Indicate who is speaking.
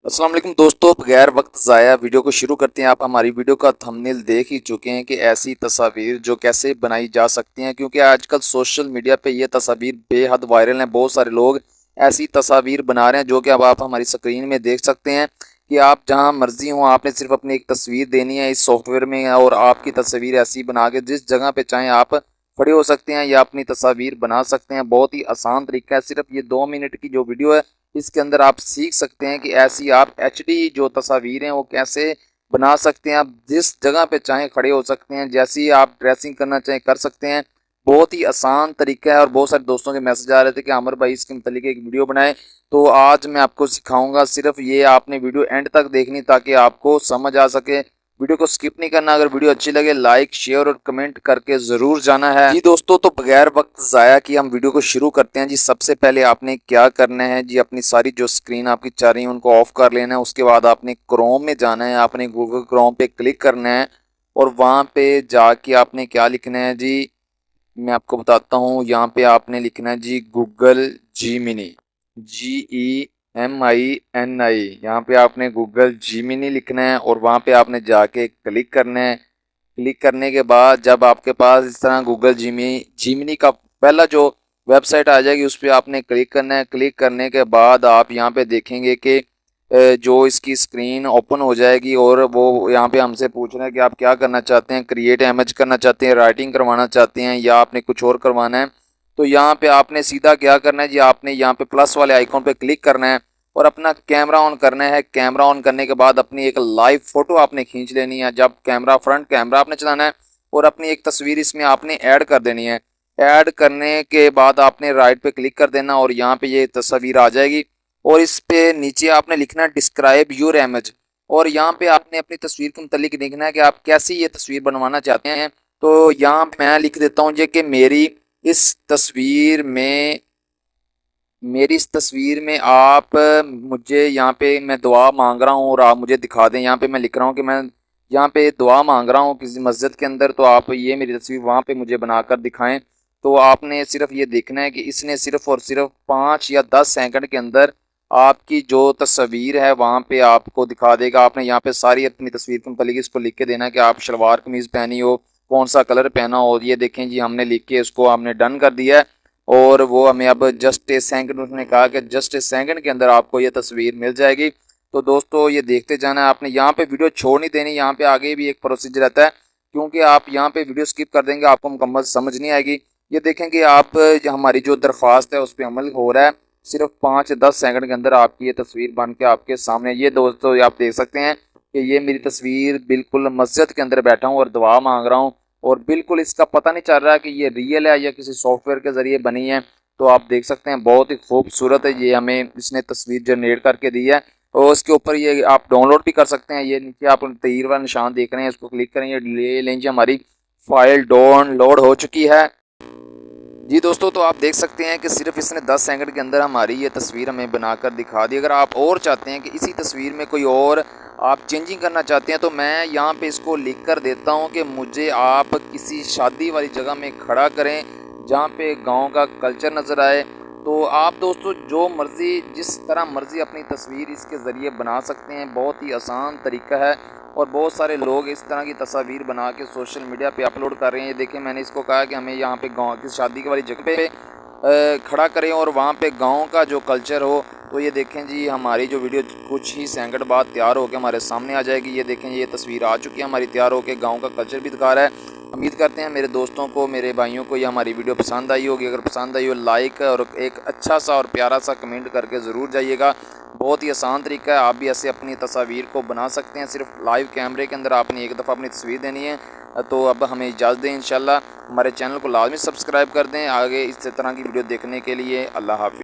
Speaker 1: अस्सलाम वालेकुम दोस्तों, बगैर वक्त ज़ाया वीडियो को शुरू करते हैं। आप हमारी वीडियो का थंबनेल देख ही चुके हैं कि ऐसी तस्वीर जो कैसे बनाई जा सकती हैं, क्योंकि आजकल सोशल मीडिया पे ये तस्वीर बेहद वायरल हैं। बहुत सारे लोग ऐसी तस्वीर बना रहे हैं जो कि अब आप हमारी स्क्रीन में देख सकते हैं कि आप जहां मर्जी हो, आपने सिर्फ अपनी एक तस्वीर देनी है इस सॉफ्टवेयर में और आपकी तस्वीर ऐसी बना के जिस जगह पे चाहें आप खड़े हो सकते हैं या अपनी तस्वीर बना सकते हैं। बहुत ही आसान तरीका है। सिर्फ ये 2 मिनट की जो वीडियो है इसके अंदर आप सीख सकते हैं कि ऐसी आप एचडी जो तस्वीरें हैं वो कैसे बना सकते हैं। आप जिस जगह पे चाहें खड़े हो सकते हैं, जैसी आप ड्रेसिंग करना चाहें कर सकते हैं। बहुत ही आसान तरीका है और बहुत सारे दोस्तों के मैसेज आ रहे थे कि अमर भाई इसके मतलब एक वीडियो बनाए, तो आज मैं आपको सिखाऊंगा। सिर्फ ये आपने वीडियो एंड तक देखनी ताकि आपको समझ आ सके। वीडियो को स्किप नहीं करना। अगर वीडियो अच्छी लगे लाइक शेयर और कमेंट करके ज़रूर जाना है जी दोस्तों। तो बगैर वक्त ज़ाया किए हम वीडियो को शुरू करते हैं जी। सबसे पहले आपने क्या करना है जी, अपनी सारी जो स्क्रीन आपकी चल रही है उनको ऑफ कर लेना है। उसके बाद आपने क्रोम में जाना है, आपने गूगल क्रोम पे क्लिक करना है और वहाँ पे जाके आपने क्या लिखना है जी, मैं आपको बताता हूँ। यहाँ पे आपने लिखना है जी गूगल जीमिनी, GEMINI। यहाँ पे आपने गूगल जीमिनी लिखना है और वहाँ पे आपने जाके क्लिक करना है। क्लिक करने के बाद जब आपके पास इस तरह गूगल जीमिनी का पहला जो वेबसाइट आ जाएगी उस पर आपने क्लिक करना है। क्लिक करने के बाद आप यहाँ पे देखेंगे कि जो इसकी स्क्रीन ओपन हो जाएगी और वो यहाँ पे हमसे पूछ रहे हैं कि आप क्या करना चाहते हैं, क्रिएट इमेज करना चाहते हैं, राइटिंग करवाना चाहते हैं या आपने कुछ और करवाना है। तो यहाँ पे आपने सीधा क्या करना है जी, आपने यहाँ पे प्लस वाले आइकॉन पे क्लिक करना है और अपना कैमरा ऑन करना है। कैमरा ऑन करने के बाद अपनी एक लाइव फोटो आपने खींच लेनी है। जब कैमरा फ्रंट कैमरा आपने चलाना है और अपनी एक तस्वीर इसमें आपने ऐड कर देनी है। ऐड करने के बाद आपने राइट पे क्लिक कर देना और यहाँ पे ये तस्वीर आ जाएगी और इस पे नीचे आपने लिखना है डिस्क्राइब योर इमेज और यहाँ पे आपने अपनी तस्वीर के मुतालिक लिखना है कि आप कैसी ये तस्वीर बनवाना चाहते हैं। तो यहाँ मैं लिख देता हूँ जी कि इस तस्वीर में मेरी इस तस्वीर में आप मुझे यहाँ पे मैं दुआ मांग रहा हूँ और आप मुझे दिखा दें। यहाँ पे मैं लिख रहा हूँ कि मैं यहाँ पे दुआ मांग रहा हूँ किसी मस्जिद के अंदर, तो आप ये मेरी तस्वीर वहाँ पे मुझे बनाकर दिखाएं। तो आपने सिर्फ ये देखना है कि इसने सिर्फ और सिर्फ 5 या 10 सेकंड के अंदर आपकी जो तस्वीर है वहाँ पे आपको दिखा देगा। आपने यहाँ पे सारी अपनी तस्वीर के मुतालिक इसको लिख के देना है कि आप शलवार कमीज़ पहनी हो, कौन सा कलर पहना हो। ये देखें जी, हमने लिख के उसको हमने डन कर दिया है और वो हमें अब जस्ट ए सेकंड, उसने कहा कि जस्ट ए सेकंड के अंदर आपको ये तस्वीर मिल जाएगी। तो दोस्तों ये देखते जाना है। आपने यहाँ पे वीडियो छोड़ नहीं देनी। यहाँ पे आगे भी एक प्रोसीजर रहता है, क्योंकि आप यहाँ पे वीडियो स्किप कर देंगे आपको मुकम्मल समझ नहीं आएगी। ये देखें कि आप हमारी जो दरख्वास्त है उस पर अमल हो रहा है। सिर्फ 5 या 10 सेकंड के अंदर आपकी ये तस्वीर बन के आपके सामने। ये दोस्तों ये आप देख सकते हैं कि ये मेरी तस्वीर बिल्कुल मस्जिद के अंदर बैठा हूँ और दुआ मांग रहा हूँ और बिल्कुल इसका पता नहीं चल रहा कि ये रियल है या किसी सॉफ्टवेयर के ज़रिए बनी है। तो आप देख सकते हैं बहुत ही खूबसूरत है। ये हमें इसने तस्वीर जनरेट करके दी है और इसके ऊपर ये आप डाउनलोड भी कर सकते हैं। ये नीचे आप तीर वाला निशान देख रहे हैं, इसको क्लिक करें, ये ले लेंगे, हमारी फाइल डाउनलोड हो चुकी है जी दोस्तों। तो आप देख सकते हैं कि सिर्फ इसने 10 सेकंड के अंदर हमारी ये तस्वीर हमें बनाकर दिखा दी। अगर आप और चाहते हैं कि इसी तस्वीर में कोई और आप चेंजिंग करना चाहते हैं तो मैं यहाँ पे इसको लिख कर देता हूँ कि मुझे आप किसी शादी वाली जगह में खड़ा करें जहाँ पे गांव का कल्चर नज़र आए। तो आप दोस्तों जो मर्ज़ी जिस तरह मर्ज़ी अपनी तस्वीर इसके ज़रिए बना सकते हैं। बहुत ही आसान तरीका है और बहुत सारे लोग इस तरह की तस्वीर बना के सोशल मीडिया पे अपलोड कर रहे हैं। ये देखें, मैंने इसको कहा कि हमें यहाँ पे गांव की शादी की वाली जगह पे खड़ा करें और वहाँ पे गांव का जो कल्चर हो। तो ये देखें जी, हमारी जो वीडियो कुछ ही सेकंड बाद तैयार होकर हमारे सामने आ जाएगी। ये देखें, ये तस्वीर आ चुकी है हमारी तैयार होकर, गांव का कल्चर भी दिखा रहा है। उम्मीद करते हैं मेरे दोस्तों को, मेरे भाइयों को ये हमारी वीडियो पसंद आई होगी। अगर पसंद आई हो लाइक और एक अच्छा सा और प्यारा सा कमेंट करके ज़रूर जाइएगा। बहुत ही आसान तरीका है, आप भी ऐसे अपनी तस्वीर को बना सकते हैं। सिर्फ लाइव कैमरे के अंदर आपने एक दफ़ा अपनी तस्वीर देनी है। तो अब हमें इजाज़त दें। इंशाल्लाह हमारे चैनल को लाजमी सब्सक्राइब कर दें आगे इस तरह की वीडियो देखने के लिए। अल्लाह हाफ़िज़।